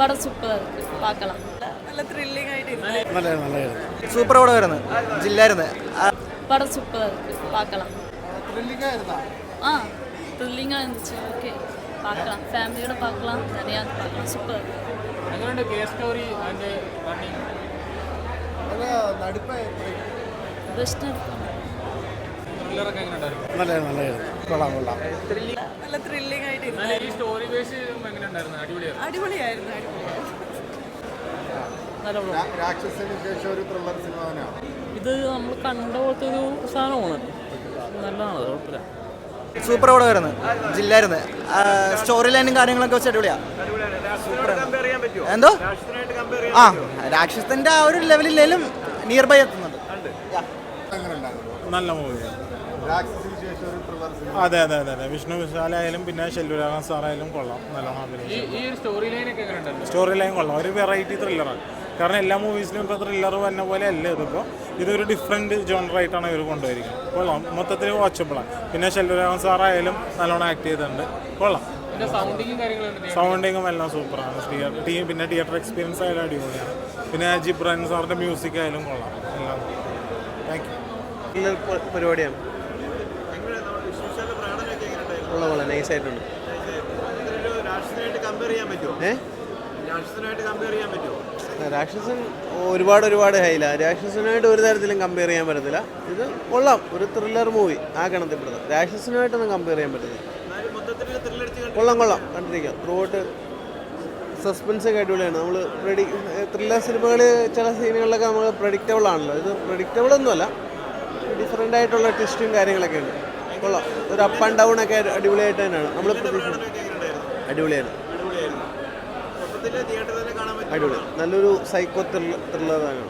படம் சூப்பராக இருக்குது, பார்க்கலாம். നല്ല ത്രില്ലിംഗ് ആയിട്ട് നല്ലതായിരുന്നു. സൂപ്പർ പടമായിരുന്നു, ജില്ലായിരുന്നു. படம் சூப்பராக இருக்குது, பார்க்கலாம். ஆ த்ரில்லிங்காக இருந்துச்சு, ஓகே பார்க்கலாம். ஃபேமிலியோட பார்க்கலாம், தனியாக பார்க்கலாம், சூப்பராக இருக்குது. பெஸ்ட்டாக இருக்கும். നല്ല ത്രില്ലിംഗ് ആയിട്ട് അടിപൊളിയായിരുന്നു. ഇത് നമ്മൾ കണ്ട പോലത്തെ ഒരു സാധനമാണ്, നല്ലതാണ്, കുഴപ്പമില്ല. സൂപ്പർ പടമായിരുന്നു, ജില്ലായിരുന്നു. സ്റ്റോറി ലൈനും കാര്യങ്ങളൊക്കെ വെച്ച് അടിപൊളിയാണ്. എന്തോ ആ രാക്ഷസന്റെ ആ ഒരു ലെവലിലേലും നിയർ ബൈ എത്തുന്നുണ്ട്. നല്ല മൂവിയാണ്. അതെ അതെ അതെ അതെ വിഷ്ണു വിശാലായാലും പിന്നെ ശെല്ലുരാഘവൻ സാറായാലും കൊള്ളാം, നല്ലോണം അഭിനയിച്ചു. സ്റ്റോറി ലൈൻ കൊള്ളാം, ഒരു വെറൈറ്റി ത്രില്ലറാണ്. കാരണം എല്ലാ മൂവീസിലും ഇപ്പോൾ ത്രില്ലർ വന്ന പോലെ അല്ല ഇതിപ്പോൾ. ഇതൊരു ഡിഫറെൻറ്റ് ജോണറായിട്ടാണ് ഇവർ കൊണ്ടുവരിക്കുന്നത്. കൊള്ളാം, മൊത്തത്തിൽ വാച്ചബിളാണ്. പിന്നെ ശെല്ലുരാഘവൻ സാറായാലും നല്ലോണം ആക്ട് ചെയ്തിട്ടുണ്ട്, കൊള്ളാം. സൗണ്ടിങ്ങും എല്ലാം സൂപ്പറാണ്. പിന്നെ തിയേറ്റർ എക്സ്പീരിയൻസ് ആയാലും അടിപൊളിയാണ്. പിന്നെ ജിബ്രാൻ സാറിൻ്റെ മ്യൂസിക് ആയാലും കൊള്ളാം, എല്ലാം. Thank you. പരിപാടിയാണ്, കൊള്ളാം, നൈസായിട്ടുണ്ട്. രാക്ഷസൻ ഒരുപാട് ഹൈല. രാക്ഷസനായിട്ട് ഒരു തരത്തിലും കമ്പയർ ചെയ്യാൻ പറ്റത്തില്ല. ഇത് കൊള്ളാം, ഒരു ത്രില്ലർ മൂവി ആ ഗണത്തിൽപ്പെടുന്നത്. രാക്ഷസനായിട്ടൊന്നും കമ്പയർ ചെയ്യാൻ പറ്റത്തില്ല. കൊള്ളാം, കണ്ടിരിക്കാം. ത്രൂ ഔട്ട് സസ്പെൻസ് ഒക്കെ അടിപൊളിയാണ്. നമ്മൾ ത്രില്ലർ സിനിമകൾ ചില സീനുകളിലൊക്കെ നമ്മൾ പ്രഡിക്റ്റബിൾ ആണല്ലോ, ഇത് പ്രഡിക്റ്റബിൾ ഒന്നുമല്ല, ഡിഫറെൻ്റ് ആയിട്ടുള്ള ട്വിസ്റ്റും കാര്യങ്ങളൊക്കെ ഉണ്ട്. കൊള്ളാം, ഒരു അപ്പ് ആൻഡ് ഡൗൺ ഒക്കെ അടിപൊളിയായിട്ട് തന്നെയാണ് നമ്മൾ പ്രതീക്ഷിക്കുന്നത്. അടിപൊളിയാണ്, അടിപൊളി, നല്ലൊരു സൈക്കോ ത്രില്ലറാണ്.